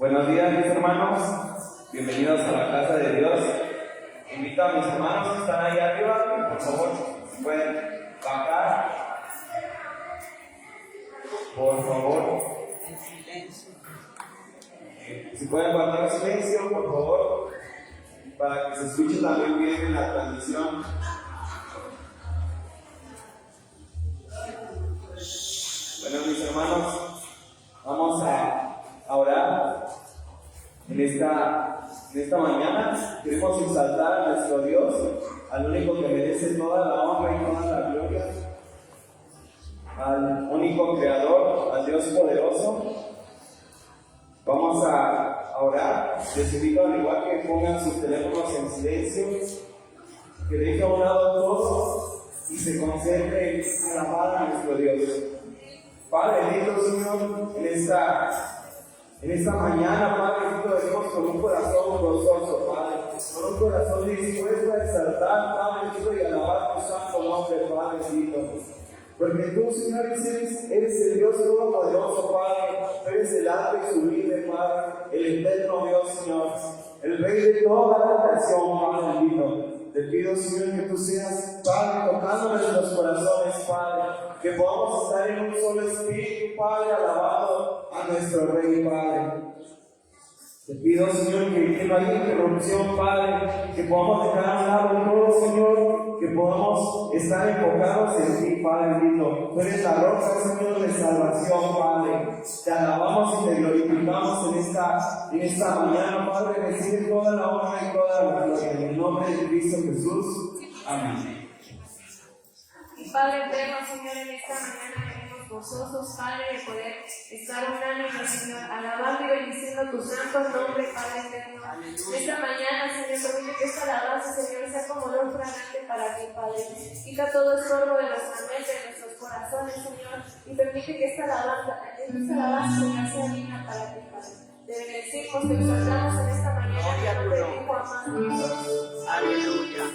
Buenos días, mis hermanos. Bienvenidos a la casa de Dios. Invito a mis hermanos que están ahí arriba, que por favor pueden bajar. Por favor. Si pueden guardar silencio, por favor, para que se escuche también bien en la transmisión. Bueno, mis hermanos, vamos a orar en esta mañana. Queremos exaltar a nuestro Dios, al único que merece toda la honra y toda la gloria, al único creador, al Dios poderoso. Vamos a orar. Les invito, al igual que pongan sus teléfonos en silencio, que dejen a un lado todo y se concentren en alabar a nuestro Dios. Padre bendito, Señor, en esta mañana, Padre bendito, venimos con un corazón gozoso, Padre, con un corazón dispuesto a exaltar, Padre bendito, y alabar tu santo nombre, Padre bendito. Porque tú, Señor, eres el Dios todopoderoso, Padre. Tú eres el alto y sublime, Padre, el eterno Dios, Señor, el Rey de toda la creación, Padre bendito. Te pido, Señor, que tú seas, Padre, tocando nuestros corazones, Padre, que podamos estar en un solo espíritu, Padre, alabado a nuestro Rey, Padre. Te pido, Señor, que no haya interrupción, Padre, que podamos dejar a un lado todo, Señor, que podamos estar enfocados en ti, Padre bendito. Tú eres la roca, Señor, de salvación, Padre. Te alabamos y te glorificamos en esta mañana, Padre. Recibe toda la honra y toda la gloria. En el nombre de Cristo Jesús. Amén. Y Padre eterno, Señor, en esta mañana venimos gozosos, Padre, de poder estar unánime, Señor, alabando y bendiciendo tu santo nombre, Padre eterno. En esta mañana, Señor, permite que esta alabanza, Señor, sea como olor fragante para ti, Padre. Quita todo estorbo de nuestra mente, de nuestros corazones, Señor, y permite que esta alabanza, Señor, sea digna para ti, Padre. Te bendecimos, te exaltamos en esta mañana, en el nombre de tu Hijo amado Jesús. Aleluya.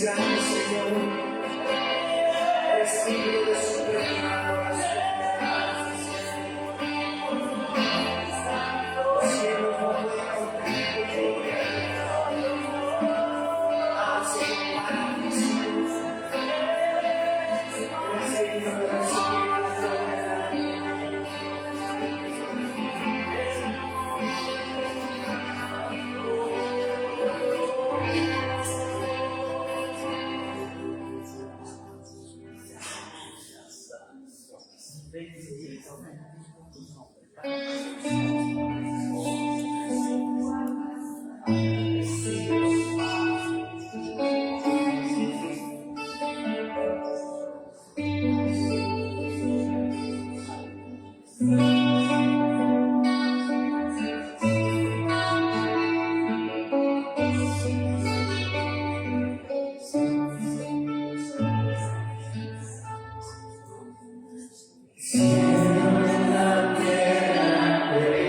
Grande Señor, eres digno de suprema adoración. Los cielos no pueden contener tu gloria. Nada se compara a ti, Señor. Eres digno de recibir la gloria. Cielo, la tierra,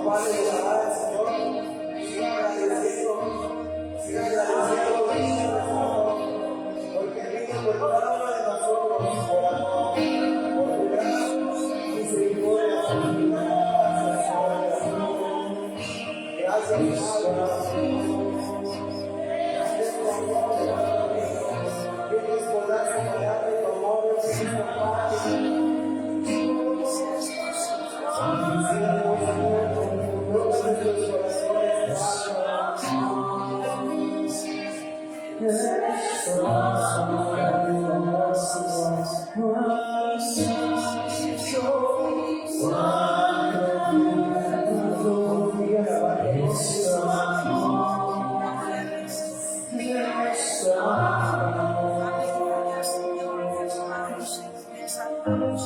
Padre, de alabar al Señor. Siga agradeciendo, porque vino por cada uno de nosotros, por amor, por tu gran misericordia, por tu gran gracias, Dios podrá separar de tu amor, Cristo Padre.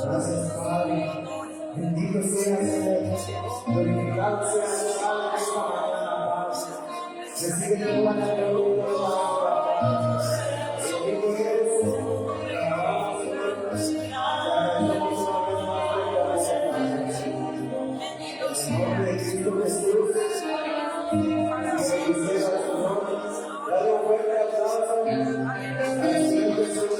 Gracias, Padre. Bendito sea Señor. Glorificado sea tu Padre en esta mañana, Padre. Recibe toda la gloria y toda la honra, Padre. Bendito eres tú. Alabamos, Señor. Agradecemos una vez más por tu gracia, Padre. En el nombre de Cristo Jesús. Bendice al Señor. Dale un fuerte aplauso al Señor Jesús.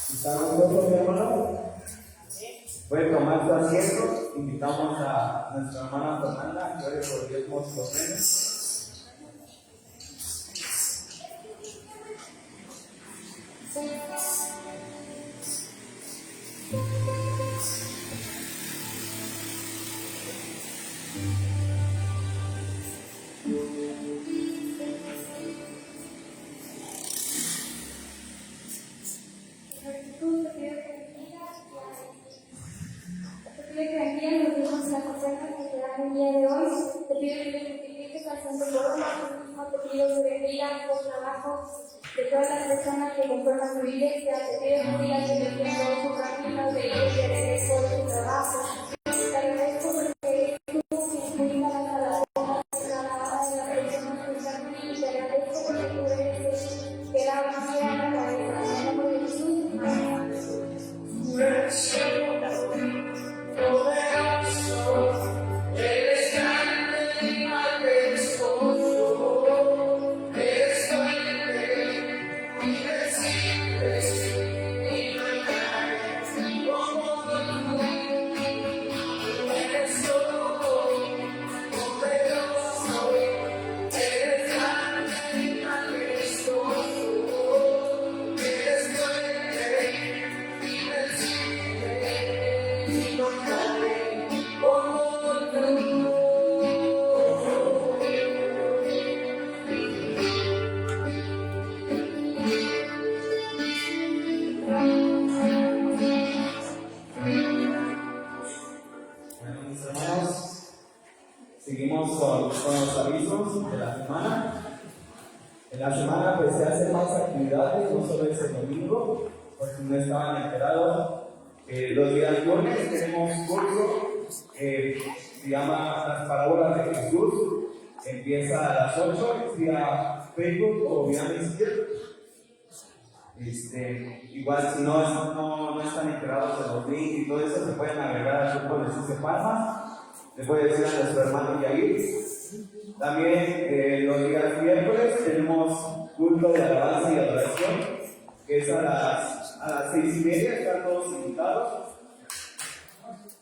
¿Están contentos, mi hermano? Pueden tomar su asiento. Invitamos a nuestra hermana Fernanda que ore por diezmos y ofrendas. El día de hoy te pido que me multipliques al Santo Corona, te pido que bendiga por trabajo de todas las personas que conforman tu iglesia, te pido que bendiga que bendiga todos sus caminos de iglesia, de todo su trabajo. Te agradezco porque tú que bendiga las alabanzas de la persona que está aquí, y te agradezco porque tú eres que da una vida a la cabeza. En el nombre de Jesús, amén. Eres grande y majestuoso, eres fuerte, invencible, y no hay nadie como tú. Eres todo, poderoso, eres grande y majestuoso, eres fuerte, invencible, y no hay nadie como tú. Bueno, mis hermanos, seguimos con los avisos de la semana. En la semana pues se hacen más actividades, no solo ese domingo, por si no estaban enterados. Los días lunes tenemos curso que se llama Las Parábolas de Jesús. Empieza a las 8, es vía Facebook o vía Messenger. Igual si no están enterados de los links y todo eso, se pueden agregar al grupo de Jesús de Palma. Le puede decir a nuestro hermano Yair. También los días miércoles tenemos culto de alabanza y adoración, que es a las 6:30, están todos invitados.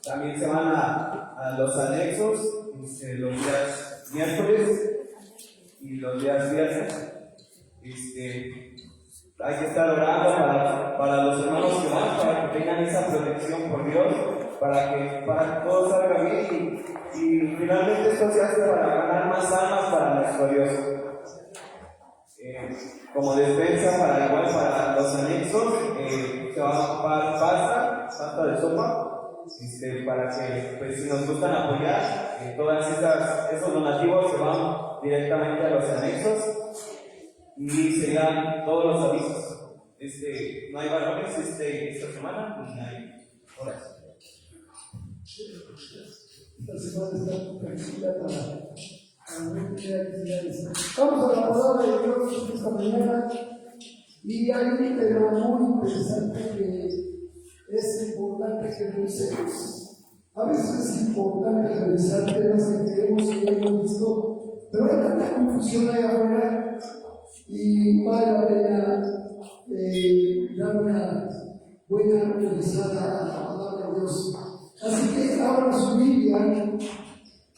También se van a los anexos los días miércoles y los días viernes. Hay que estar orando para los hermanos que van, para que tengan esa protección por Dios, para que todo salga bien y finalmente esto se hace para ganar más almas para nuestro Dios. Como despensa para los anexos, se va a ocupar pasta de sopa, para que pues, si nos gustan apoyar, todos esos donativos se van directamente a los anexos. Y serían todos los avisos. No hay varones esta semana ni hay horas. Esta semana está tranquila para no tener actividades. Vamos a la palabra de Dios esta mañana y hay un tema muy interesante que es importante que revisemos. A veces es importante revisar temas que creemos que hemos visto, pero hay tanta confusión ahí afuera y vale la pena dar una buena revisada a la palabra de Dios. Así que abra su Biblia en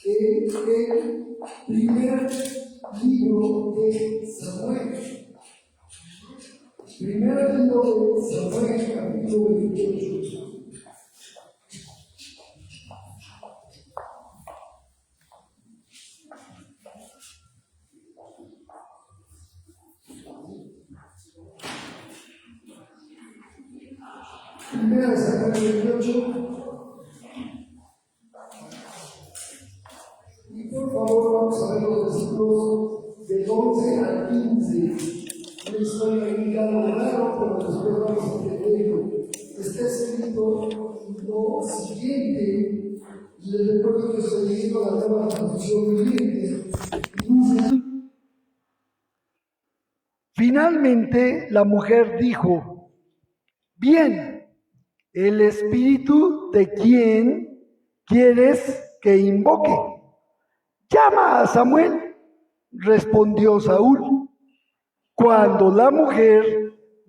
el primer libro de Samuel. Primer libro de Samuel, capítulo 28. Primera de Samuel 28. Y por favor vamos a ver los versículos del 11 al 15. Una historia indicada raro, pero después vamos a entenderlo. Está escrito lo siguiente. Les recuerdo que estoy leyendo la nueva traducción viviente. Finalmente la mujer dijo: bien, el espíritu de quien quieres que invoque. Llama a Samuel, respondió Saúl. Cuando la mujer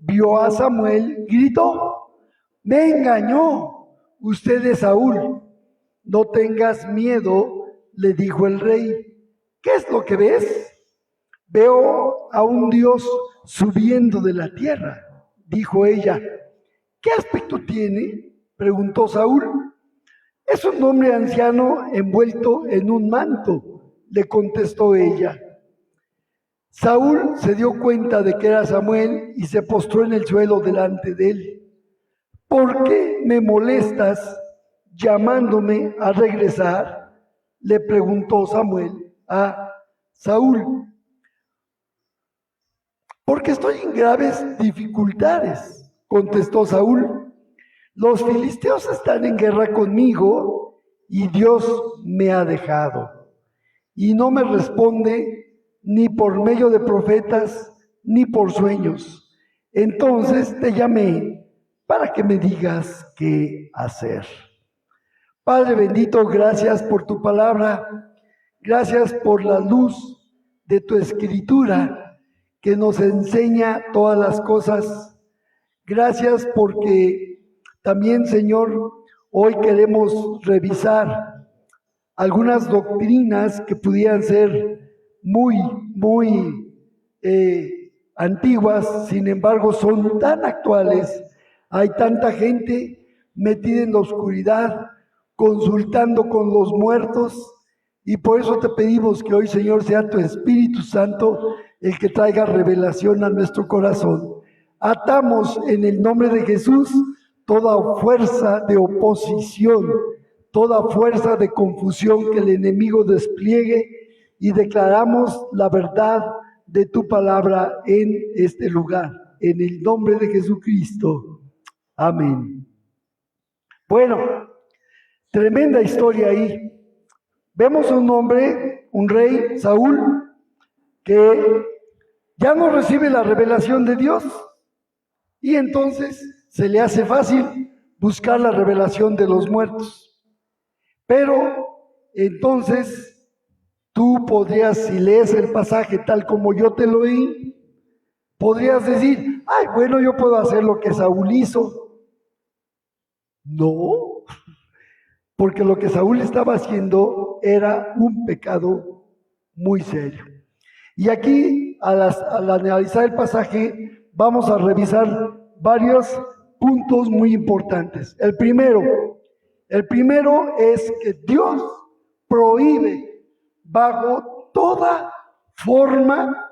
vio a Samuel, gritó: me engañó, usted es Saúl. No tengas miedo, le dijo el rey. ¿Qué es lo que ves? Veo a un Dios subiendo de la tierra, dijo ella. ¿Qué aspecto tiene?, preguntó Saúl. Es un hombre anciano envuelto en un manto, le contestó ella. Saúl se dio cuenta de que era Samuel y se postró en el suelo delante de él. ¿Por qué me molestas llamándome a regresar?, le preguntó Samuel a Saúl. Porque estoy en graves dificultades, contestó Saúl. Los filisteos están en guerra conmigo y Dios me ha dejado. Y no me responde ni por medio de profetas ni por sueños. Entonces te llamé para que me digas qué hacer. Padre bendito, gracias por tu palabra. Gracias por la luz de tu escritura que nos enseña todas las cosas. Gracias porque también, Señor, hoy queremos revisar algunas doctrinas que pudieran ser muy antiguas, sin embargo son tan actuales. Hay tanta gente metida en la oscuridad, consultando con los muertos, y por eso te pedimos que hoy, Señor, sea tu Espíritu Santo el que traiga revelación a nuestro corazón. Atamos en el nombre de Jesús toda fuerza de oposición, toda fuerza de confusión que el enemigo despliegue, y declaramos la verdad de tu palabra en este lugar, en el nombre de Jesucristo. Amén. Bueno, tremenda historia ahí. Vemos un hombre, un rey, Saúl, que ya no recibe la revelación de Dios, y entonces se le hace fácil buscar la revelación de los muertos. Pero entonces tú podrías, si lees el pasaje tal como yo te lo leí, podrías decir: ay, bueno, yo puedo hacer lo que Saúl hizo. No, porque lo que Saúl estaba haciendo era un pecado muy serio. Y aquí, al analizar el pasaje, vamos a revisar varios puntos muy importantes. El primero es que Dios prohíbe bajo toda forma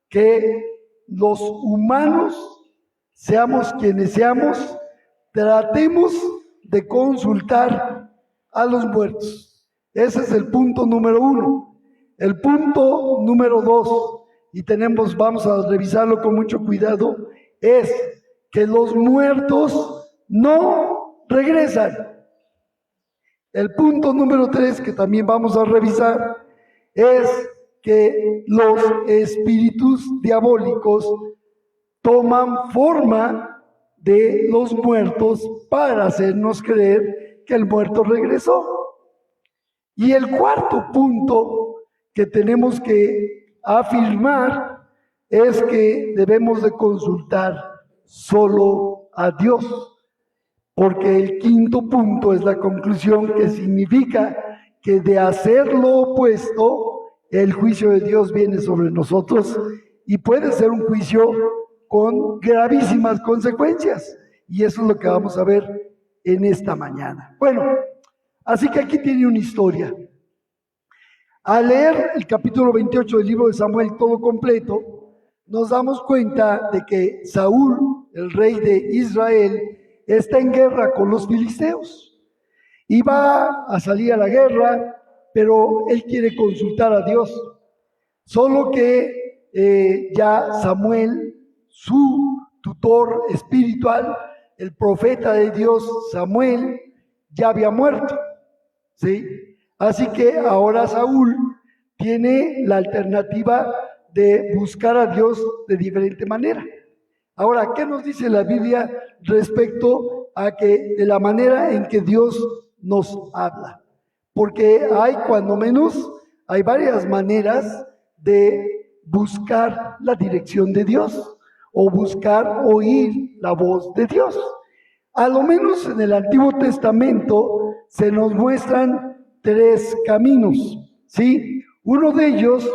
que los humanos, seamos quienes seamos, tratemos de consultar a los muertos. Ese es el punto número 1. El punto número 2, y vamos a revisarlo con mucho cuidado, es que los muertos no regresan. El punto número 3 que también vamos a revisar es que los espíritus diabólicos toman forma de los muertos para hacernos creer que el muerto regresó. Y el cuarto punto que tenemos que afirmar es que debemos de consultar solo a Dios, porque el quinto punto es la conclusión, que significa que de hacer lo opuesto, el juicio de Dios viene sobre nosotros y puede ser un juicio con gravísimas consecuencias. Y eso es lo que vamos a ver en esta mañana. Bueno, así que aquí tiene una historia. Al leer el capítulo 28 del libro de Samuel todo completo, nos damos cuenta de que Saúl, el rey de Israel, está en guerra con los filisteos y va a salir a la guerra, pero él quiere consultar a Dios. Solo que ya Samuel, su tutor espiritual, el profeta de Dios Samuel, ya había muerto, ¿sí? Así que ahora Saúl tiene la alternativa de buscar a Dios de diferente manera. Ahora, ¿qué nos dice la Biblia respecto a que de la manera en que Dios nos habla? Porque cuando menos, hay varias maneras de buscar la dirección de Dios o buscar oír la voz de Dios. A lo menos en el Antiguo Testamento se nos muestran 3 caminos, ¿sí? Uno de ellos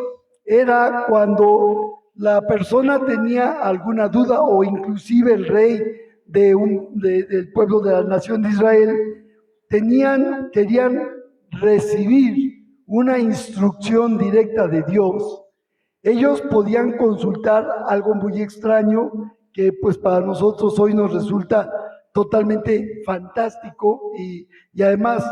era cuando la persona tenía alguna duda, o inclusive el rey del pueblo de la nación de Israel, querían recibir una instrucción directa de Dios. Ellos podían consultar algo muy extraño que pues para nosotros hoy nos resulta totalmente fantástico y además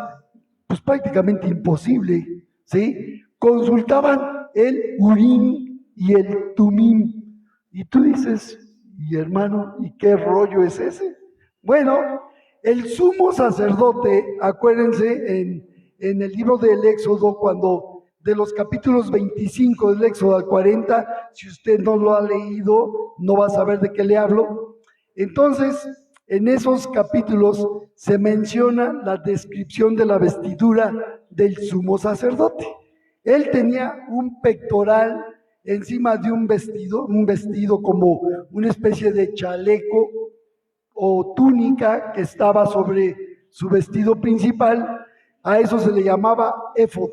pues prácticamente imposible, ¿sí? Consultaban el Urim y el Tumim. Y tú dices, y hermano, ¿y qué rollo es ese? Bueno, el sumo sacerdote, acuérdense en el libro del Éxodo, cuando de los capítulos 25 del Éxodo al 40, si usted no lo ha leído, no va a saber de qué le hablo. Entonces, en esos capítulos se menciona la descripción de la vestidura del sumo sacerdote. Él tenía un pectoral encima de un vestido como una especie de chaleco o túnica que estaba sobre su vestido principal. A eso se le llamaba éfod.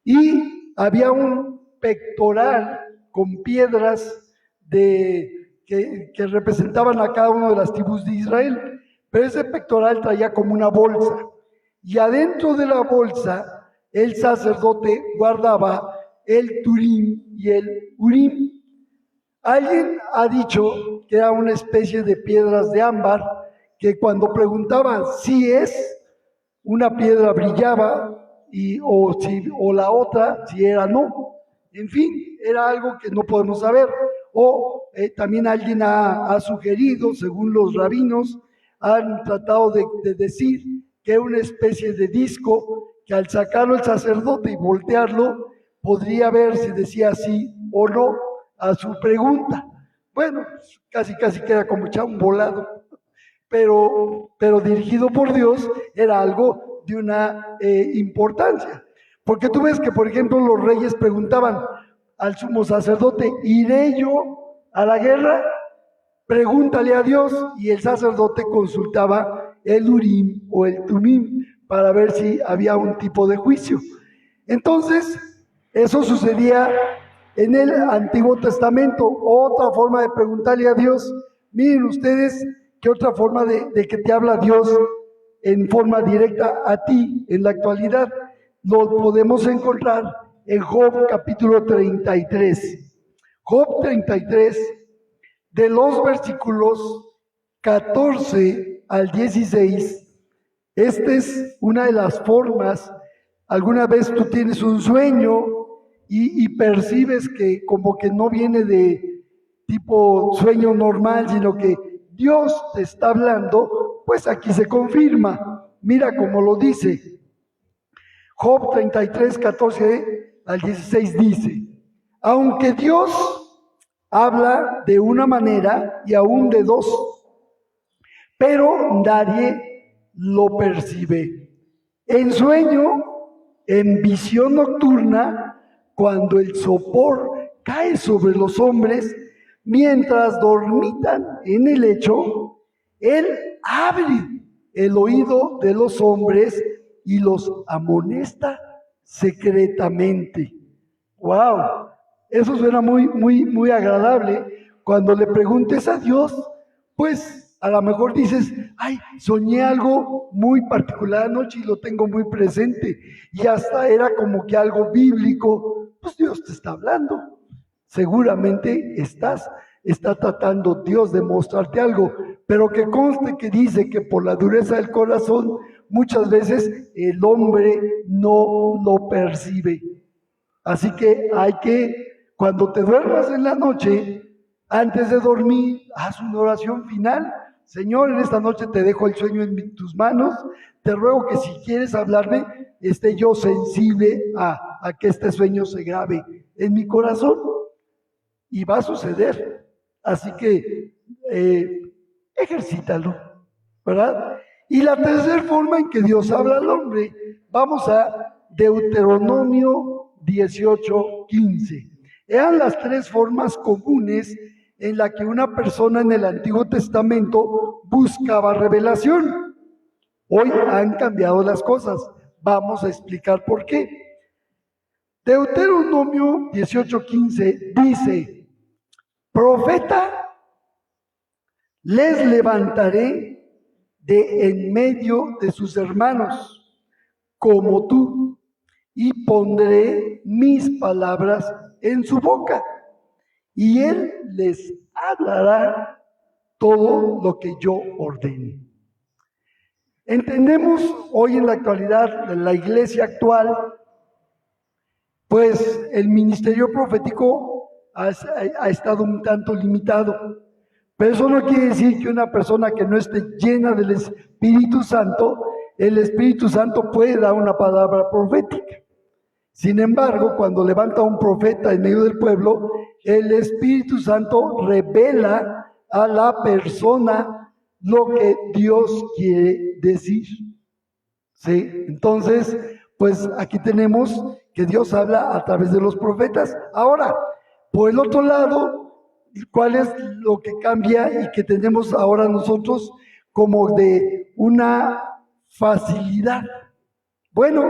Y había un pectoral con piedras que representaban a cada una de las tribus de Israel. Pero ese pectoral traía como una bolsa. Y adentro de la bolsa, el sacerdote guardaba el Turim y el Urim. Alguien ha dicho que era una especie de piedras de ámbar, que cuando preguntaban si es, una piedra brillaba o la otra si era no. En fin, era algo que no podemos saber. O también alguien ha sugerido, según los rabinos, han tratado de decir que una especie de disco que al sacarlo el sacerdote y voltearlo, podría ver si decía sí o no a su pregunta. Bueno, casi queda como echar un volado, pero dirigido por Dios era algo de una importancia. Porque tú ves que, por ejemplo, los reyes preguntaban al sumo sacerdote, ¿iré yo a la guerra? Pregúntale a Dios. Y el sacerdote consultaba el Urim o el Tumim para ver si había un tipo de juicio. Entonces, eso sucedía en el Antiguo Testamento. Otra forma de preguntarle a Dios. Miren ustedes qué otra forma de que te habla Dios en forma directa a ti en la actualidad. Lo podemos encontrar en Job capítulo 33. Job 33, de los versículos 14 al 16. Esta es una de las formas. Alguna vez tú tienes un sueño y percibes que como que no viene de tipo sueño normal, sino que Dios te está hablando, pues aquí se confirma. Mira cómo lo dice. Job 33, 14 al 16 dice, aunque Dios habla de una manera y aún de dos, pero nadie lo percibe. En sueño, en visión nocturna, cuando el sopor cae sobre los hombres, mientras dormitan en el lecho, Él abre el oído de los hombres y los amonesta secretamente. ¡Wow! Eso suena muy agradable. Cuando le preguntes a Dios, pues a lo mejor dices, ay, soñé algo muy particular anoche y lo tengo muy presente. Y hasta era como que algo bíblico. Pues Dios te está hablando. Seguramente está tratando Dios de mostrarte algo, pero que conste que dice que por la dureza del corazón muchas veces el hombre no lo percibe. Así que cuando te duermas en la noche, antes de dormir, haz una oración final. Señor, en esta noche te dejo el sueño en tus manos. Te ruego que si quieres hablarme, esté yo sensible a que este sueño se grabe en mi corazón. Y va a suceder. Así que ejercítalo, ¿verdad? Y la tercera forma en que Dios habla al hombre, vamos a Deuteronomio 18:15. Eran las tres formas comunes en las que una persona en el Antiguo Testamento buscaba revelación. Hoy han cambiado las cosas. Vamos a explicar por qué. Deuteronomio 18:15 dice, profeta les levantaré de en medio de sus hermanos, como tú, y pondré mis palabras en su boca, y él les hablará todo lo que yo ordene. Entendemos hoy en la actualidad, en la iglesia actual, pues el ministerio profético ha estado un tanto limitado. Pero eso no quiere decir que una persona que no esté llena del Espíritu Santo, el Espíritu Santo puede dar una palabra profética. Sin embargo, cuando levanta un profeta en medio del pueblo, el Espíritu Santo revela a la persona lo que Dios quiere decir. ¿Sí? Entonces, pues aquí tenemos que Dios habla a través de los profetas. Ahora, por el otro lado, ¿cuál es lo que cambia y que tenemos ahora nosotros como de una facilidad? Bueno,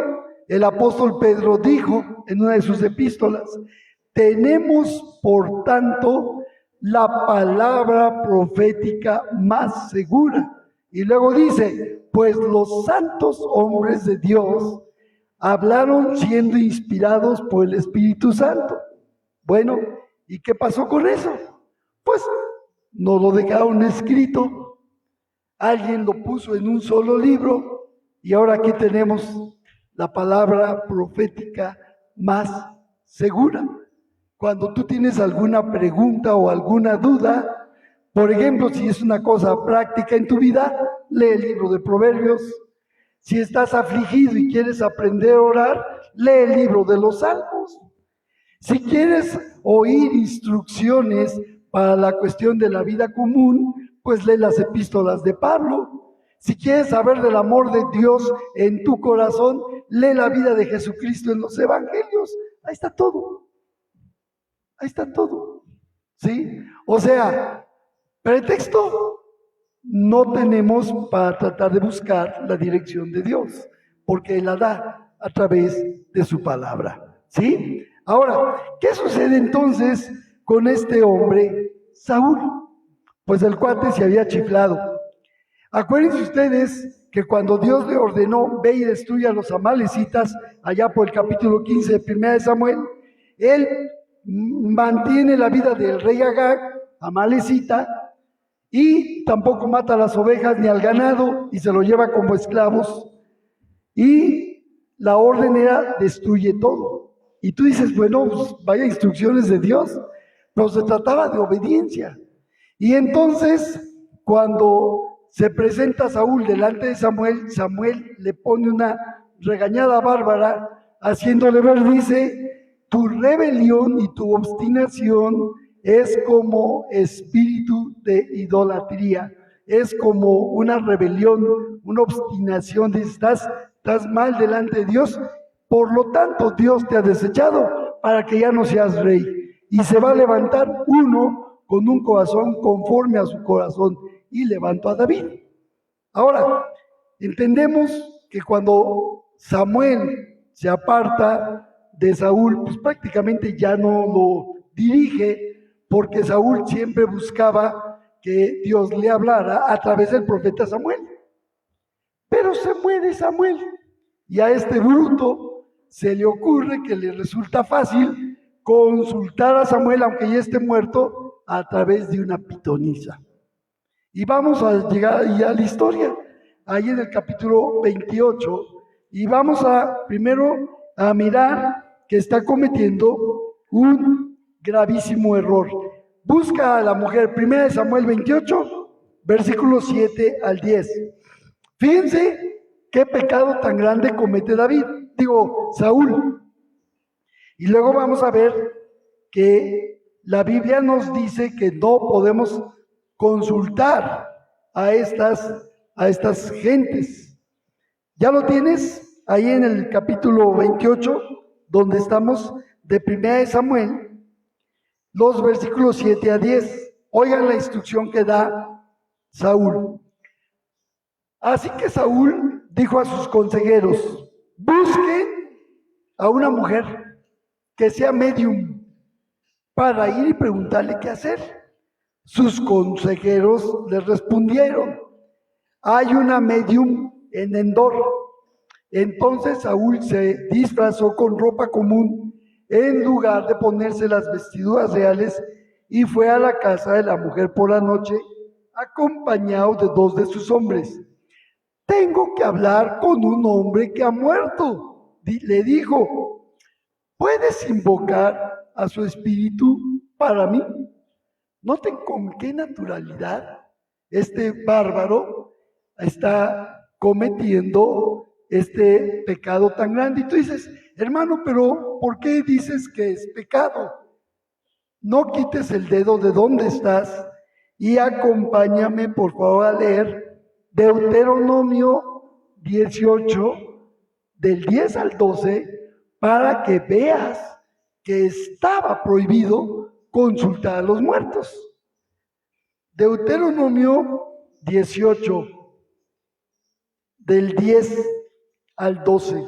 el apóstol Pedro dijo en una de sus epístolas, tenemos por tanto la palabra profética más segura. Y luego dice, pues los santos hombres de Dios hablaron siendo inspirados por el Espíritu Santo. Bueno, ¿y qué pasó con eso? Pues no lo dejaron escrito. Alguien lo puso en un solo libro y ahora aquí tenemos la palabra profética más segura. Cuando tú tienes alguna pregunta o alguna duda, por ejemplo, si es una cosa práctica en tu vida, lee el libro de Proverbios. Si estás afligido y quieres aprender a orar, lee el libro de los Salmos. Si quieres oír instrucciones para la cuestión de la vida común, pues lee las epístolas de Pablo. Si quieres saber del amor de Dios en tu corazón, lee la vida de Jesucristo en los evangelios. Ahí está todo. Ahí está todo. ¿Sí? O sea, pretexto no tenemos para tratar de buscar la dirección de Dios, porque Él la da a través de su palabra. ¿Sí? Ahora, ¿qué sucede entonces con este hombre, Saúl? Pues el cuate se había chiflado. Acuérdense ustedes que cuando Dios le ordenó, ve y destruye a los amalecitas, allá por el capítulo 15 de 1 de Samuel, él mantiene la vida del rey Agag, amalecita, y tampoco mata a las ovejas ni al ganado, y se lo lleva como esclavos. Y la orden era, destruye todo. Y tú dices, bueno, pues vaya instrucciones de Dios, pero se trataba de obediencia. Y entonces, cuando se presenta Saúl delante de Samuel, Samuel le pone una regañada Bárbara, haciéndole ver, dice, tu rebelión y tu obstinación es como espíritu de idolatría, es como una rebelión, una obstinación, dice, estás mal delante de Dios, por lo tanto Dios te ha desechado para que ya no seas rey. Y se va a levantar uno con un corazón conforme a su corazón, y levantó a David. Ahora, entendemos que cuando Samuel se aparta de Saúl, pues prácticamente ya no lo dirige, porque Saúl siempre buscaba que Dios le hablara a través del profeta Samuel. Pero se muere Samuel, y a este bruto se le ocurre que le resulta fácil consultar a Samuel, aunque ya esté muerto, a través de una pitonisa. Y vamos a llegar ya a la historia, ahí en el capítulo 28, y vamos primero a mirar que está cometiendo un gravísimo error. Busca a la mujer, 1 Samuel 28, versículos 7 al 10. Fíjense qué pecado tan grande comete Saúl. Y luego vamos a ver que la Biblia nos dice que no podemos consultar a estas gentes. ¿Ya lo tienes? Ahí en el capítulo 28, donde estamos, de 1 Samuel, los versículos 7 a 10. Oigan la instrucción que da Saúl. Así que Saúl dijo a sus consejeros, busquen a una mujer que sea medium para ir y preguntarle qué hacer. Sus consejeros le respondieron, hay una medium en Endor. Entonces Saúl se disfrazó con ropa común en lugar de ponerse las vestiduras reales y fue a la casa de la mujer por la noche acompañado de 2 de sus hombres. Tengo que hablar con un hombre que ha muerto, le dijo. ¿Puedes invocar a su espíritu para mí? Noten con qué naturalidad este bárbaro está cometiendo este pecado tan grande. Y tú dices, hermano, pero ¿por qué dices que es pecado? No quites el dedo de donde estás y acompáñame, por favor, a leer Deuteronomio 18, del 10 al 12, para que veas que estaba prohibido consultar a los muertos. Deuteronomio 18, del 10 al 12.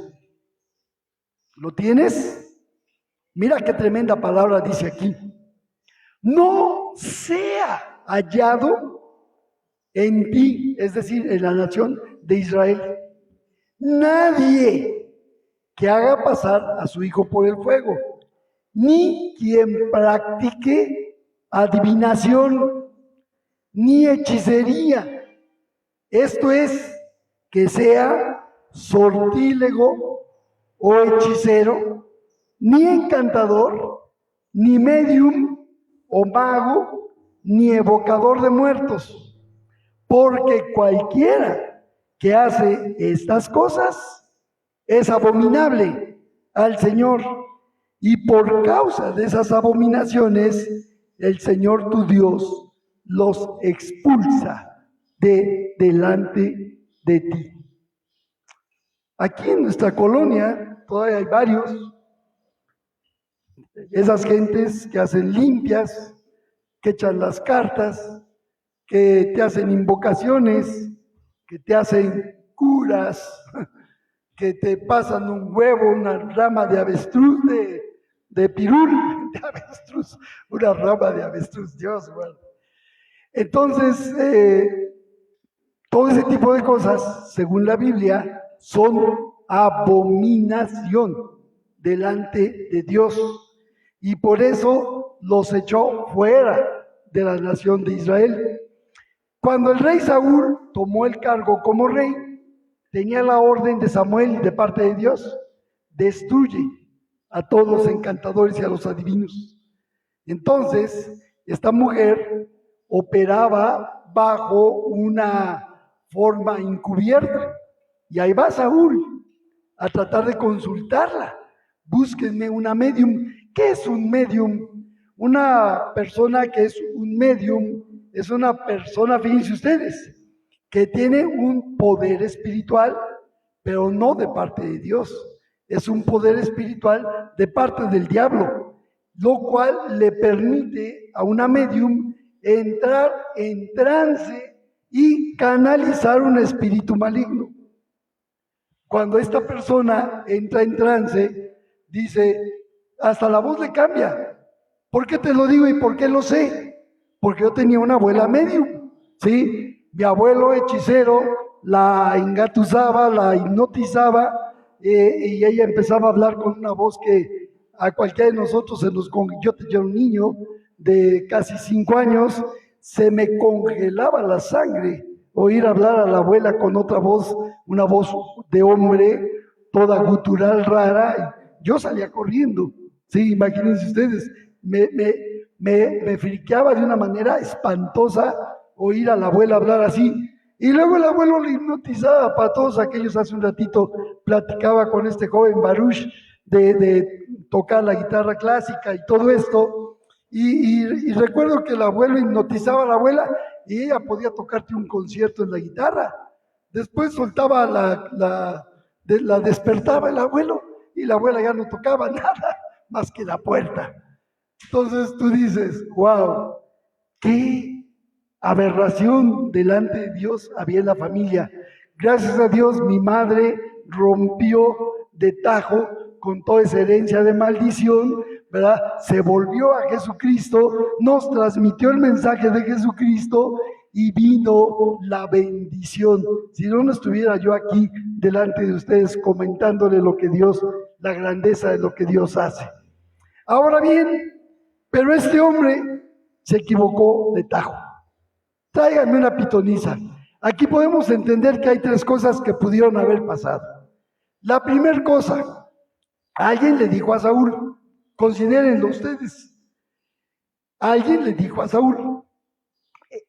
¿Lo tienes? Mira qué tremenda palabra dice aquí. No sea hallado en ti, es decir, en la nación de Israel, nadie que haga pasar a su hijo por el fuego, ni quien practique adivinación, ni hechicería. Esto es, que sea sortílego o hechicero, ni encantador, ni medium o mago, ni evocador de muertos, porque cualquiera que hace estas cosas es abominable al Señor, y por causa de esas abominaciones, el Señor tu Dios los expulsa de delante de ti. Aquí en nuestra colonia todavía hay varios, esas gentes que hacen limpias, que echan las cartas, que te hacen invocaciones, que te hacen curas, que te pasan un huevo, una rama de avestruz, de pirul, de avestruz, una rama de avestruz, Dios guarda. Entonces, todo ese tipo de cosas, según la Biblia, son abominación delante de Dios, y por eso los echó fuera de la nación de Israel. Cuando el rey Saúl tomó el cargo como rey, tenía la orden de Samuel de parte de Dios: destruye a todos los encantadores y a los adivinos. Entonces, esta mujer operaba bajo una forma encubierta, y ahí va Saúl a tratar de consultarla. Búsquenme una medium. ¿Qué es un medium? Una persona que es un medium es una persona, fíjense ustedes, que tiene un poder espiritual, pero no de parte de Dios. Es un poder espiritual de parte del diablo, lo cual le permite a una medium entrar en trance y canalizar un espíritu maligno. Cuando esta persona entra en trance, dice, hasta la voz le cambia. ¿Por qué te lo digo y por qué lo sé? Porque yo tenía una abuela medium, ¿sí? Mi abuelo hechicero la engatusaba, la hipnotizaba, y ella empezaba a hablar con una voz que a cualquiera de nosotros yo era un niño de casi 5 años, se me congelaba la sangre oír hablar a la abuela con otra voz, una voz de hombre, toda gutural, rara. Yo salía corriendo, sí, imagínense ustedes, me friqueaba de una manera espantosa oír a la abuela hablar así. Y luego el abuelo le hipnotizaba para todos aquellos. Hace un ratito platicaba con este joven Baruch de tocar la guitarra clásica y todo esto. Y recuerdo que el abuelo hipnotizaba a la abuela y ella podía tocarte un concierto en la guitarra. Después soltaba la despertaba el abuelo y la abuela ya no tocaba nada más que la puerta. Entonces tú dices, wow, qué aberración delante de Dios había en la familia. Gracias a Dios mi madre rompió de tajo con toda esa herencia de maldición, ¿verdad? Se volvió a Jesucristo, nos transmitió el mensaje de Jesucristo y vino la bendición. Si no estuviera yo aquí delante de ustedes comentándole lo que Dios, la grandeza de lo que Dios hace. Ahora bien, pero este hombre se equivocó de tajo. Tráiganme una pitoniza. Aquí podemos entender que hay 3 cosas que pudieron haber pasado. La primera cosa, alguien le dijo a Saúl, considérenlo ustedes, alguien le dijo a Saúl,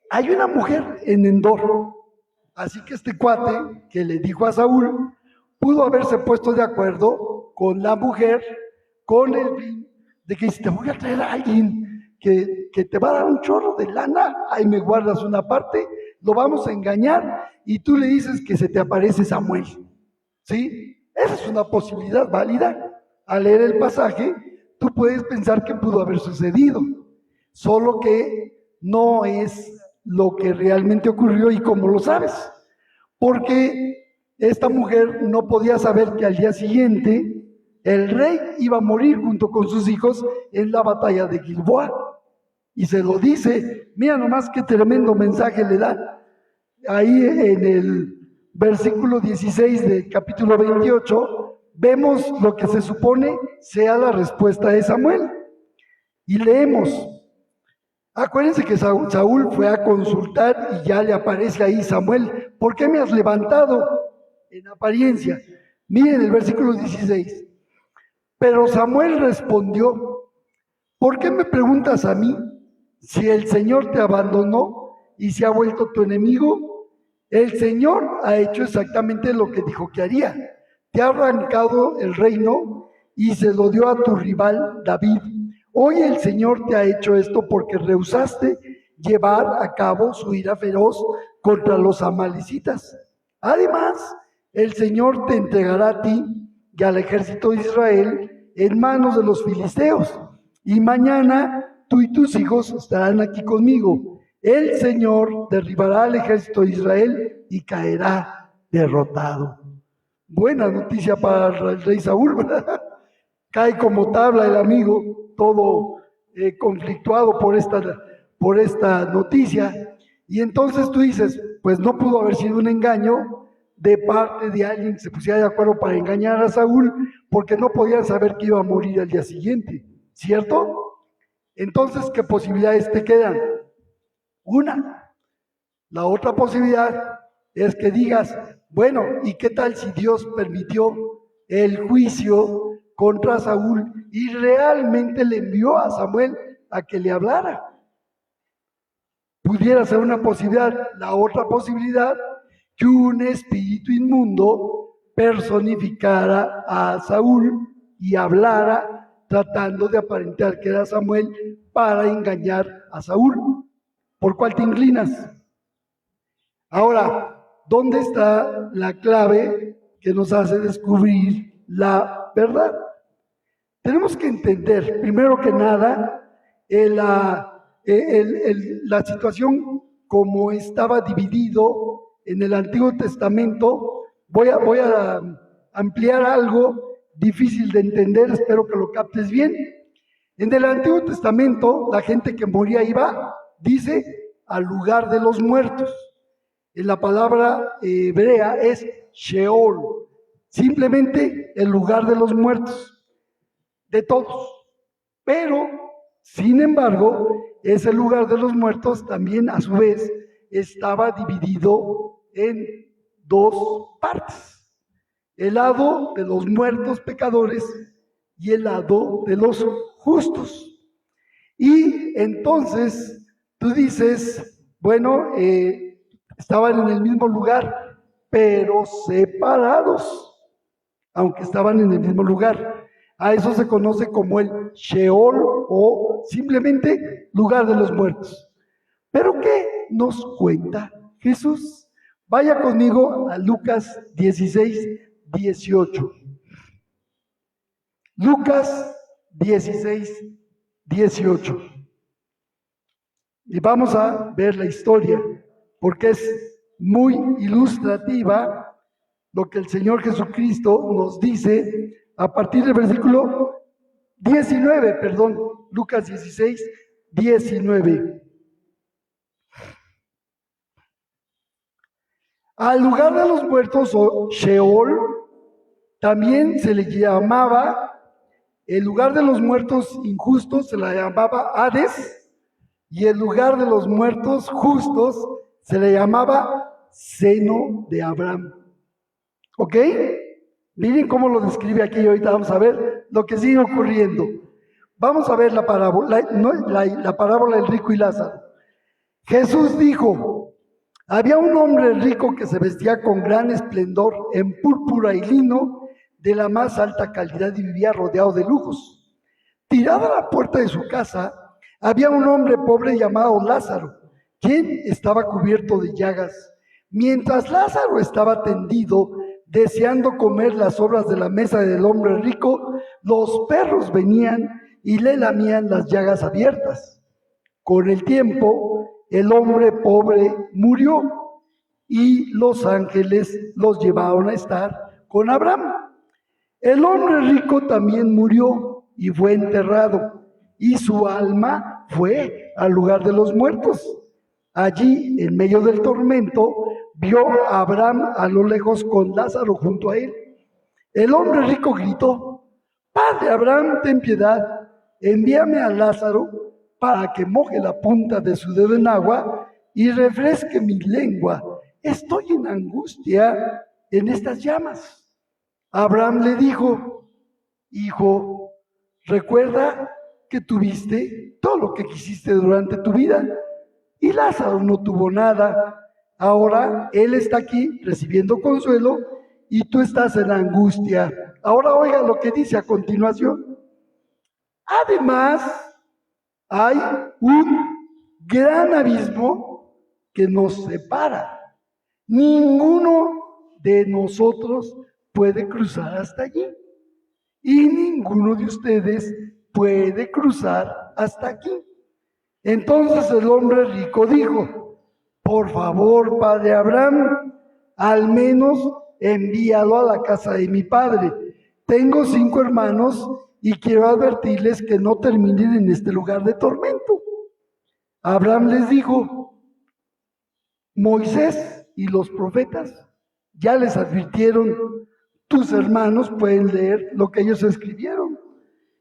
hay una mujer en Endor. Así que este cuate que le dijo a Saúl pudo haberse puesto de acuerdo con la mujer, con el fin de que si te voy a traer a alguien que te va a dar un chorro de lana, ahí me guardas una parte, lo vamos a engañar y tú le dices que se te aparece Samuel. ¿Sí? Esa es una posibilidad válida. Al leer el pasaje, tú puedes pensar que pudo haber sucedido, solo que no es lo que realmente ocurrió. ¿Y cómo lo sabes? Porque esta mujer no podía saber que al día siguiente el rey iba a morir junto con sus hijos en la batalla de Gilboa. Y se lo dice, mira nomás qué tremendo mensaje le da. Ahí en el versículo 16 del capítulo 28, vemos lo que se supone sea la respuesta de Samuel. Y leemos, acuérdense que Saúl fue a consultar y ya le aparece ahí Samuel. ¿Por qué me has levantado? En apariencia. Miren el versículo 16. Pero Samuel respondió, ¿por qué me preguntas a mí si el Señor te abandonó y se ha vuelto tu enemigo? El Señor ha hecho exactamente lo que dijo que haría. Te ha arrancado el reino y se lo dio a tu rival David. Hoy el Señor te ha hecho esto porque rehusaste llevar a cabo su ira feroz contra los amalecitas. Además, el Señor te entregará a ti y al ejército de Israel en manos de los filisteos. Y mañana tú y tus hijos estarán aquí conmigo. El Señor derribará al ejército de Israel y caerá derrotado. Buena noticia para el rey Saúl, ¿verdad? Cae como tabla el amigo, todo conflictuado por esta noticia. Y entonces tú dices, pues no pudo haber sido un engaño de parte de alguien que se pusiera de acuerdo para engañar a Saúl, porque no podían saber que iba a morir al día siguiente, ¿cierto? Entonces, ¿qué posibilidades te quedan? Una. La otra posibilidad es que digas, bueno, ¿y qué tal si Dios permitió el juicio contra Saúl y realmente le envió a Samuel a que le hablara? Pudiera ser una posibilidad. La otra posibilidad, que un espíritu inmundo personificara a Saúl y hablara tratando de aparentar que era Samuel para engañar a Saúl. ¿Por cuál te inclinas? Ahora, ¿dónde está la clave que nos hace descubrir la verdad? Tenemos que entender, primero que nada, la situación como estaba dividido en el Antiguo Testamento. Voy a ampliar algo difícil de entender, espero que lo captes bien. En el Antiguo Testamento, la gente que moría iba, dice, al lugar de los muertos. En la palabra hebrea es Sheol, simplemente el lugar de los muertos, de todos. Pero, sin embargo, ese lugar de los muertos también a su vez estaba dividido en dos partes: el lado de los muertos pecadores y el lado de los justos. Y entonces tú dices, bueno, estaban en el mismo lugar, pero separados, aunque estaban en el mismo lugar. A eso se conoce como el Sheol o simplemente lugar de los muertos. ¿Pero qué nos cuenta Jesús? Vaya conmigo a Lucas 16, 18. Lucas 16, 18. Y vamos a ver la historia, porque es muy ilustrativa lo que el Señor Jesucristo nos dice a partir del versículo 19, Lucas 16, 19. Al lugar de los muertos, o Sheol, también se le llamaba, el lugar de los muertos injustos se le llamaba Hades, y el lugar de los muertos justos se le llamaba seno de Abraham. ¿Ok? Miren cómo lo describe aquí. Ahorita vamos a ver lo que sigue ocurriendo. Vamos a ver la parábola, la parábola del rico y Lázaro. Jesús dijo: había un hombre rico que se vestía con gran esplendor en púrpura y lino de la más alta calidad y vivía rodeado de lujos. Tirada a la puerta de su casa había un hombre pobre llamado Lázaro, quien estaba cubierto de llagas. Mientras Lázaro estaba tendido, deseando comer las sobras de la mesa del hombre rico, los perros venían y le lamían las llagas abiertas. Con el tiempo, el hombre pobre murió y los ángeles los llevaron a estar con Abraham. El hombre rico también murió y fue enterrado, y su alma fue al lugar de los muertos. Allí, en medio del tormento, vio a Abraham a lo lejos con Lázaro junto a él. El hombre rico gritó: Padre Abraham, ten piedad, envíame a Lázaro para que moje la punta de su dedo en agua y refresque mi lengua. Estoy en angustia en estas llamas. Abraham le dijo: Hijo, recuerda que tuviste todo lo que quisiste durante tu vida y Lázaro no tuvo nada. Ahora él está aquí recibiendo consuelo y tú estás en angustia. Ahora oiga lo que dice a continuación. Además, hay un gran abismo que nos separa. Ninguno de nosotros puede cruzar hasta allí. Y ninguno de ustedes puede cruzar hasta aquí. Entonces el hombre rico dijo: por favor, padre Abraham, al menos envíalo a la casa de mi padre. Tengo 5 hermanos y quiero advertirles que no terminen en este lugar de tormento. Abraham les dijo: Moisés y los profetas ya les advirtieron. Tus hermanos pueden leer lo que ellos escribieron.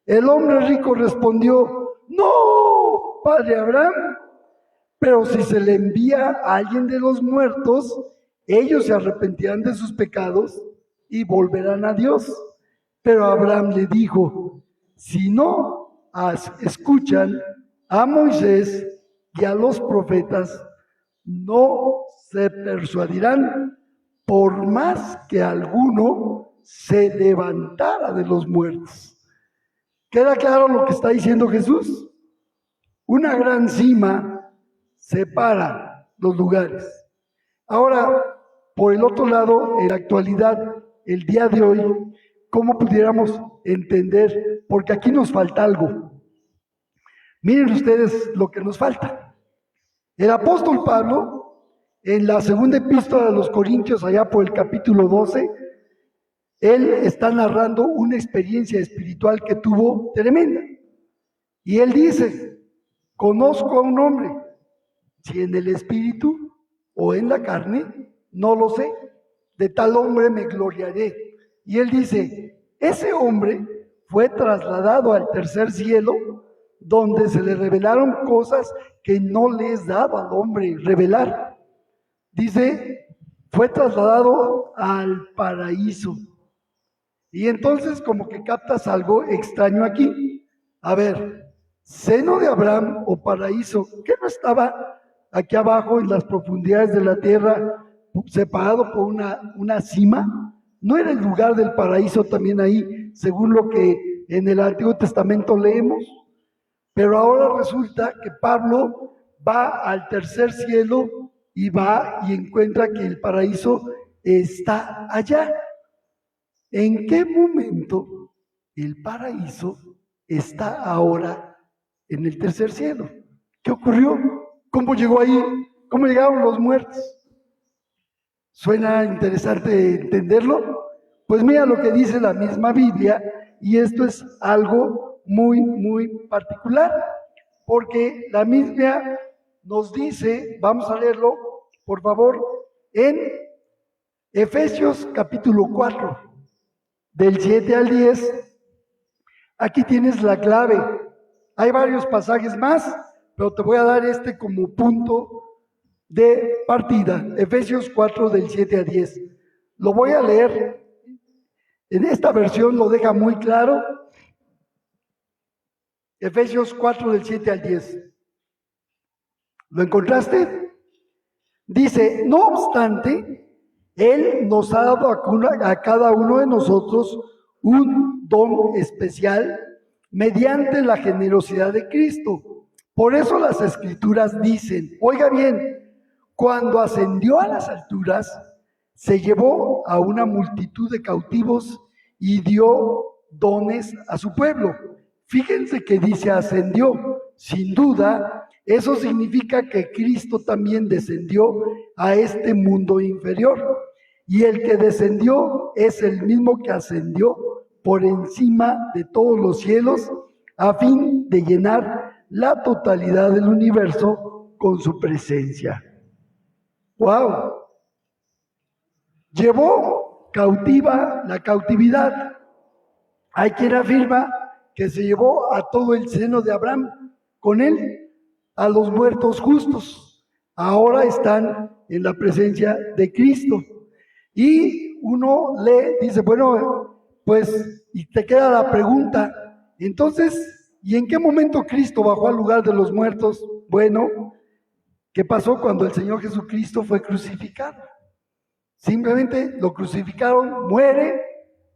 El hombre rico respondió: no, padre Abraham, pero si se le envía a alguien de los muertos, ellos se arrepentirán de sus pecados y volverán a Dios. Pero Abraham le dijo: si no escuchan a Moisés y a los profetas, no se persuadirán, por más que alguno se levantara de los muertos. ¿Queda claro lo que está diciendo Jesús? Una gran cima separa los lugares. Ahora, por el otro lado, en la actualidad, el día de hoy, ¿cómo pudiéramos entender? Porque aquí nos falta algo. Miren ustedes lo que nos falta. El apóstol Pablo, en la segunda epístola de los Corintios, allá por el capítulo 12, él está narrando una experiencia espiritual que tuvo tremenda. Y él dice, conozco a un hombre, si en el espíritu o en la carne, no lo sé, de tal hombre me gloriaré. Y él dice, ese hombre fue trasladado al tercer cielo, donde se le revelaron cosas que no le es dado al hombre revelar. Dice, fue trasladado al paraíso. Y entonces como que captas algo extraño aquí. A ver, seno de Abraham o paraíso, ¿qué no estaba aquí abajo en las profundidades de la tierra, separado por una cima? ¿No era el lugar del paraíso también ahí, según lo que en el Antiguo Testamento leemos? Pero ahora resulta que Pablo va al tercer cielo y va y encuentra que el paraíso está allá. ¿En qué momento el paraíso está ahora en el tercer cielo? ¿Qué ocurrió? ¿Cómo llegó ahí? ¿Cómo llegaron los muertos? ¿Suena interesante entenderlo? Pues mira lo que dice la misma Biblia, y esto es algo muy, muy particular, porque la misma nos dice, vamos a leerlo, por favor, en Efesios capítulo 4, del 7 al 10. Aquí tienes la clave. Hay varios pasajes más, pero te voy a dar este como punto de partida. Efesios 4, del 7 a 10. Lo voy a leer. En esta versión lo deja muy claro. Efesios 4, del 7 al 10. ¿Lo encontraste? Dice, no obstante, Él nos ha dado a cada uno de nosotros un don especial mediante la generosidad de Cristo. Por eso las Escrituras dicen, oiga bien, cuando ascendió a las alturas, se llevó a una multitud de cautivos y dio dones a su pueblo. Fíjense que dice ascendió. Sin duda, eso significa que Cristo también descendió a este mundo inferior. Y el que descendió es el mismo que ascendió por encima de todos los cielos a fin de llenar la totalidad del universo con su presencia. ¡Wow! Llevó cautiva la cautividad. Hay quien afirma que se llevó a todo el seno de Abraham con él, a los muertos justos. Ahora están en la presencia de Cristo. Y uno lee, dice, bueno, pues, y te queda la pregunta, entonces, ¿y en qué momento Cristo bajó al lugar de los muertos? Bueno, ¿qué pasó cuando el Señor Jesucristo fue crucificado? Simplemente lo crucificaron, muere,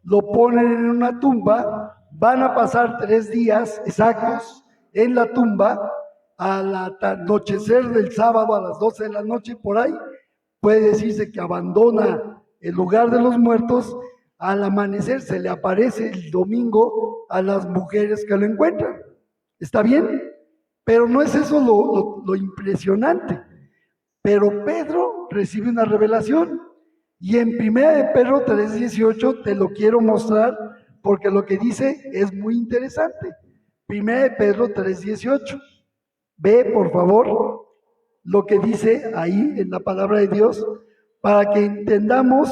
lo ponen en una tumba, van a pasar 3 días exactos en la tumba, al anochecer del sábado a las 12 de la noche, por ahí, puede decirse que abandona el lugar de los muertos. Al amanecer se le aparece el domingo a las mujeres que lo encuentran. ¿Está bien? Pero no es eso lo impresionante. Pero Pedro recibe una revelación. Y en 1 de Pedro 3:18 te lo quiero mostrar porque lo que dice es muy interesante. 1 de Pedro 3:18. Ve, por favor, lo que dice ahí en la palabra de Dios para que entendamos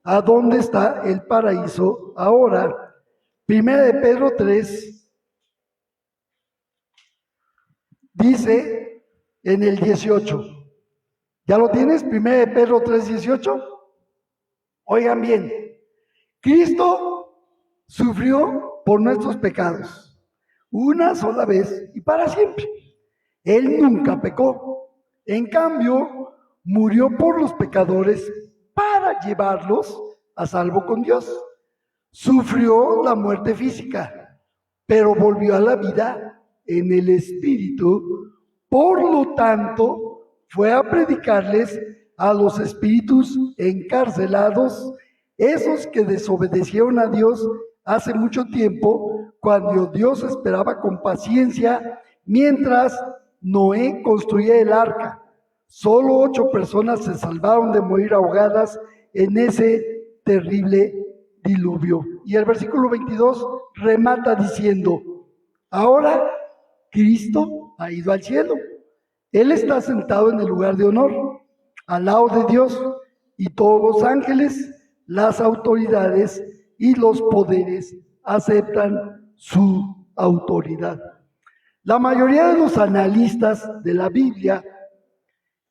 a dónde está el paraíso ahora. 1 de Pedro 3 dice en el 18. ¿Ya lo tienes? 1 de Pedro 3:18. Oigan bien, Cristo sufrió por nuestros pecados una sola vez y para siempre. Él nunca pecó. En cambio, murió por los pecadores para para llevarlos a salvo con Dios. Sufrió la muerte física, pero volvió a la vida en el espíritu. Por lo tanto, fue a predicarles a los espíritus encarcelados, esos que desobedecieron a Dios hace mucho tiempo, cuando Dios esperaba con paciencia mientras Noé construía el arca. Solo 8 personas se salvaron de morir ahogadas en ese terrible diluvio. Y el versículo 22 remata diciendo: ahora Cristo ha ido al cielo. Él está sentado en el lugar de honor, al lado de Dios, y todos los ángeles, las autoridades y los poderes aceptan su autoridad. La mayoría de los analistas de la Biblia,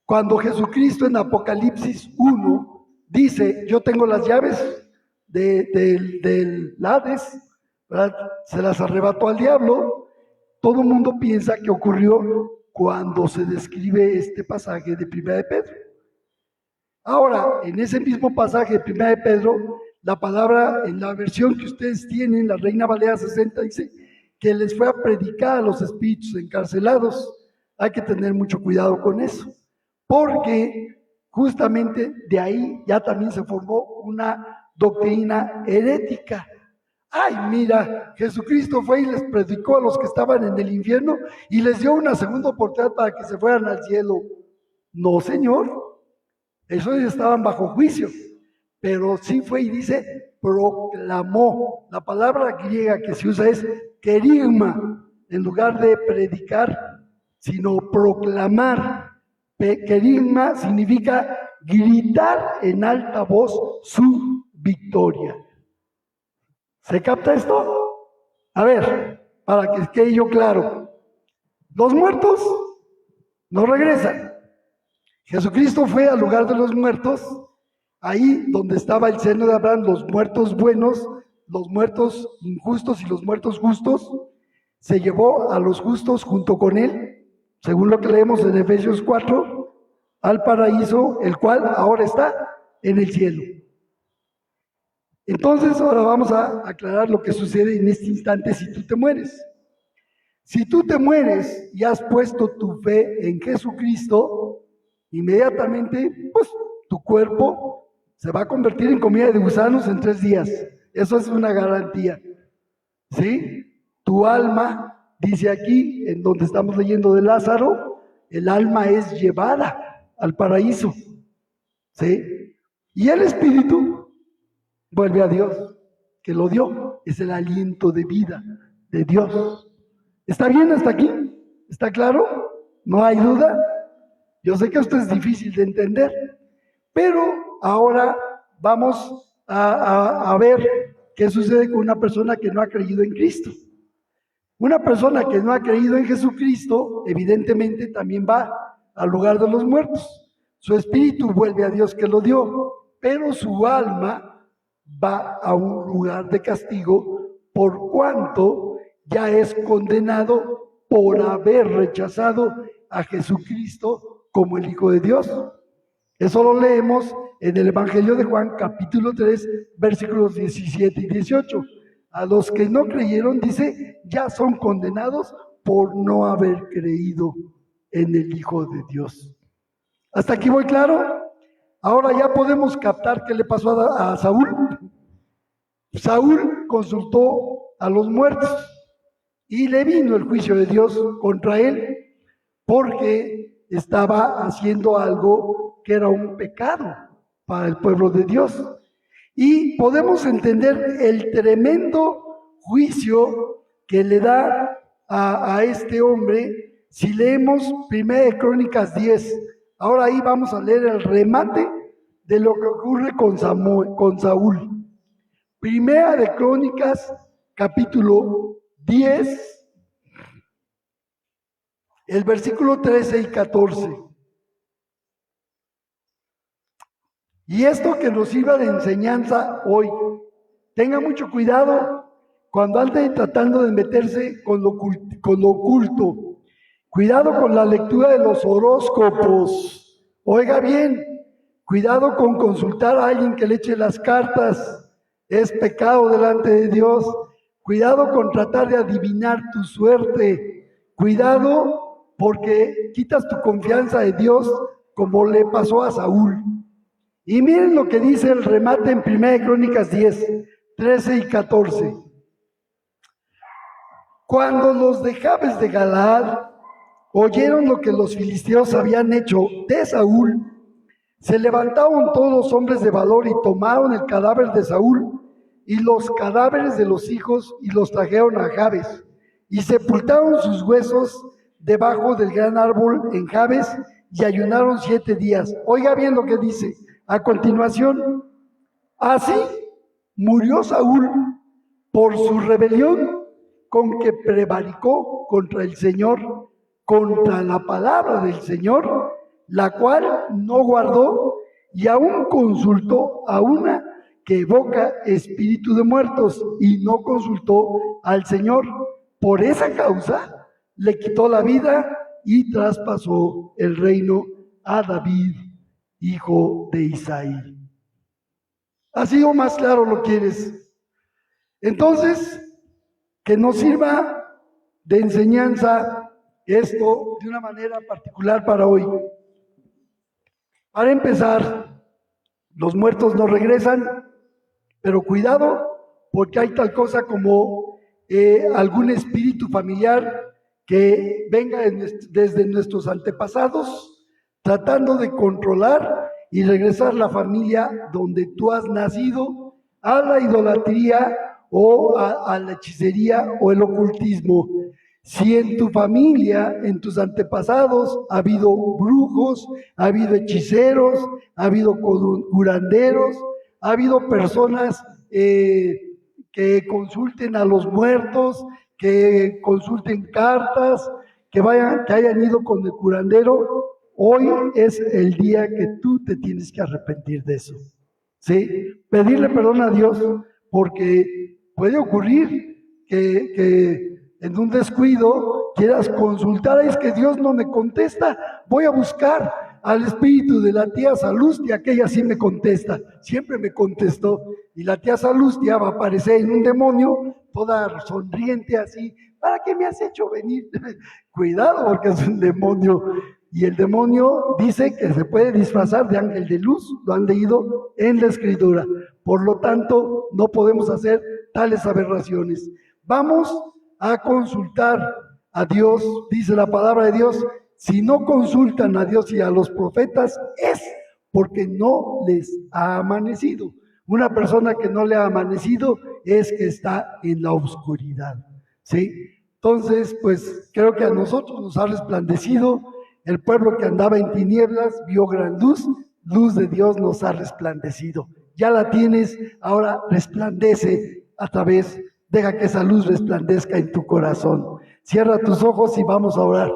cuando Jesucristo en Apocalipsis 1 dice: yo tengo las llaves del Hades, ¿verdad? Se las arrebató al diablo, todo el mundo piensa que ocurrió cuando se describe este pasaje de 1 de Pedro. Ahora, en ese mismo pasaje de 1 de Pedro, la palabra en la versión que ustedes tienen, la Reina Valera 60, dice que les fue a predicar a los espíritus encarcelados. Hay que tener mucho cuidado con eso, porque justamente de ahí ya también se formó una doctrina herética. Ay, mira, Jesucristo fue y les predicó a los que estaban en el infierno y les dio una segunda oportunidad para que se fueran al cielo. No, Señor, esos estaban bajo juicio, pero sí fue y dice, proclamó. La palabra griega que se usa es kerigma, en lugar de predicar, sino proclamar. Kerigma significa gritar en alta voz su victoria. ¿Se capta esto? A ver, para que quede yo claro. Los muertos no regresan. Jesucristo fue al lugar de los muertos, ahí donde estaba el seno de Abraham, los muertos buenos, los muertos injustos y los muertos justos. Se llevó a los justos junto con él, según lo que leemos en Efesios 4, al paraíso, el cual ahora está en el cielo. Entonces, ahora vamos a aclarar lo que sucede en este instante si tú te mueres. Si tú te mueres y has puesto tu fe en Jesucristo, inmediatamente, pues, tu cuerpo se va a convertir en comida de gusanos en 3 días. Eso es una garantía. ¿Sí? Tu alma, dice aquí, en donde estamos leyendo de Lázaro, el alma es llevada al paraíso. ¿Sí? Y el espíritu vuelve a Dios, que lo dio. Es el aliento de vida de Dios. ¿Está bien hasta aquí? ¿Está claro? ¿No hay duda? Yo sé que esto es difícil de entender, pero ahora vamos a ver qué sucede con una persona que no ha creído en Cristo. Una persona que no ha creído en Jesucristo, evidentemente también va al lugar de los muertos. Su espíritu vuelve a Dios que lo dio, pero su alma va a un lugar de castigo por cuanto ya es condenado por haber rechazado a Jesucristo como el Hijo de Dios. Eso lo leemos en el Evangelio de Juan, capítulo 3, versículos 17 y 18. A los que no creyeron, dice, ya son condenados por no haber creído en el Hijo de Dios. ¿Hasta aquí voy claro? Ahora ya podemos captar qué le pasó a Saúl. Saúl consultó a los muertos y le vino el juicio de Dios contra él porque estaba haciendo algo que era un pecado para el pueblo de Dios. Y podemos entender el tremendo juicio que le da a este hombre si leemos 1 Crónicas 10. Ahora ahí vamos a leer el remate de lo que ocurre con Saúl. 1 Crónicas, capítulo 10, el versículo 13 y 14. Y esto que nos sirva de enseñanza hoy. Tenga mucho cuidado cuando ande tratando de meterse con lo oculto. Cuidado con la lectura de los horóscopos. Oiga bien, Cuidado con consultar a alguien que le eche las cartas, es pecado delante de Dios. Cuidado con tratar de adivinar tu suerte. Cuidado porque quitas tu confianza de Dios como le pasó a Saúl. Y miren lo que dice el remate en 1 Crónicas 10, 13 y 14. Cuando los de Jabes de Galaad oyeron lo que los filisteos habían hecho de Saúl, se levantaron todos los hombres de valor y tomaron el cadáver de Saúl y los cadáveres de los hijos y los trajeron a Jabes y sepultaron sus huesos debajo del gran árbol en Jabes y ayunaron 7 días. Oiga bien lo que dice a continuación. Así murió Saúl por su rebelión con que prevaricó contra el Señor, contra la palabra del Señor, la cual no guardó y aún consultó a una que evoca espíritu de muertos y no consultó al Señor. Por esa causa le quitó la vida y traspasó el reino a David, hijo de Isaí. ¿Así o más claro lo quieres? Entonces, que nos sirva de enseñanza esto de una manera particular para hoy. Para empezar, los muertos no regresan, pero cuidado, porque hay tal cosa como algún espíritu familiar que venga desde nuestros antepasados, tratando de controlar y regresar la familia donde tú has nacido a la idolatría o a la hechicería o el ocultismo. Si en tu familia, en tus antepasados, ha habido brujos, ha habido hechiceros, ha habido curanderos, ha habido personas que consulten a los muertos, que consulten cartas, que hayan ido con el curandero, hoy es el día que tú te tienes que arrepentir de eso. ¿Sí? Pedirle perdón a Dios, porque puede ocurrir que en un descuido quieras consultar, es que Dios no me contesta, voy a buscar al espíritu de la tía Salustia, que ella sí me contesta, siempre me contestó, y la tía Salustia va a aparecer en un demonio, toda sonriente así, ¿para qué me has hecho venir? Cuidado, porque es un demonio, y el demonio dice que se puede disfrazar de ángel de luz, lo han leído en la escritura, por lo tanto no podemos hacer tales aberraciones. Vamos a consultar a Dios, dice la palabra de Dios. Si no consultan a Dios y a los profetas, es porque no les ha amanecido. Una persona que no le ha amanecido es que está en la oscuridad, ¿sí? Entonces, pues creo que a nosotros nos ha resplandecido. El pueblo que andaba en tinieblas vio gran luz, luz de Dios nos ha resplandecido. Ya la tienes, ahora resplandece a través, deja que esa luz resplandezca en tu corazón. Cierra tus ojos y vamos a orar.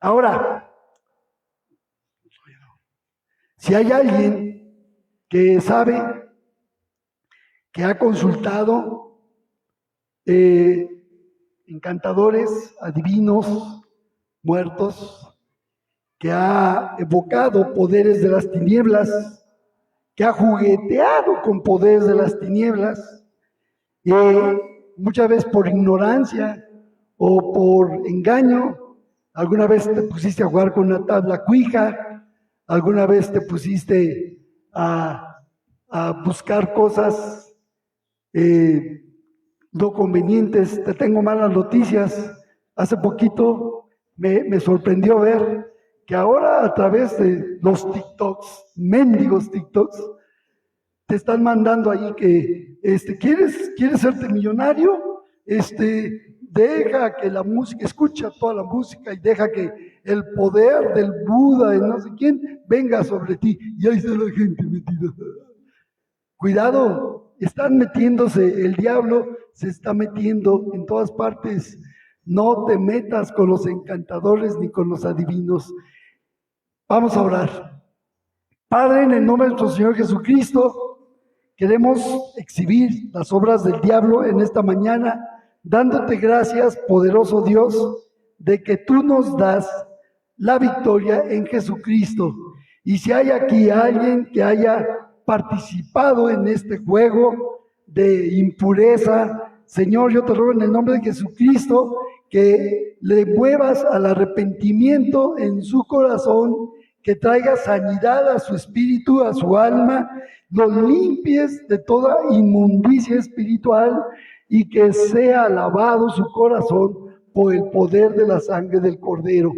Ahora, si hay alguien que sabe, que ha consultado encantadores, adivinos, muertos, que ha evocado poderes de las tinieblas, que ha jugueteado con poderes de las tinieblas, muchas veces por ignorancia o por engaño. Alguna vez te pusiste a jugar con una tabla cuija, alguna vez te pusiste a buscar cosas no convenientes. Te tengo malas noticias. Hace poquito me sorprendió ver que ahora a través de los TikToks, mendigos TikToks, te están mandando ahí que ¿quieres serte millonario? Deja que la música, escucha toda la música y deja que el poder del Buda, de no sé quién, venga sobre ti. Y ahí está la gente metida. Cuidado, están metiéndose, el diablo se está metiendo en todas partes. No te metas con los encantadores ni con los adivinos. Vamos a orar. Padre, en el nombre de nuestro Señor Jesucristo, queremos exhibir las obras del diablo en esta mañana, dándote gracias, poderoso Dios, de que tú nos das la victoria en Jesucristo. Y si hay aquí alguien que haya participado en este juego de impureza, Señor, yo te ruego en el nombre de Jesucristo que le muevas al arrepentimiento en su corazón, que traiga sanidad a su espíritu, a su alma, lo limpies de toda inmundicia espiritual y que sea alabado su corazón por el poder de la sangre del Cordero.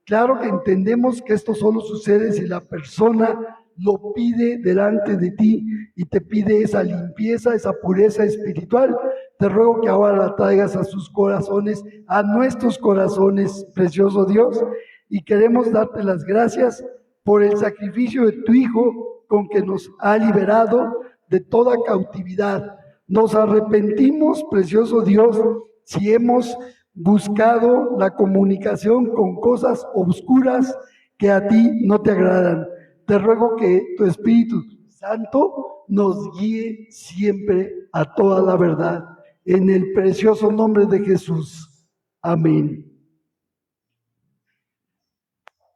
Claro que entendemos que esto solo sucede si la persona lo pide delante de ti y te pide esa limpieza, esa pureza espiritual. Te ruego que ahora la traigas a sus corazones, a nuestros corazones, precioso Dios, y queremos darte las gracias por el sacrificio de tu Hijo con que nos ha liberado de toda cautividad. Nos arrepentimos, precioso Dios, si hemos buscado la comunicación con cosas oscuras que a ti no te agradan. Te ruego que tu Espíritu Santo nos guíe siempre a toda la verdad. En el precioso nombre de Jesús. Amén.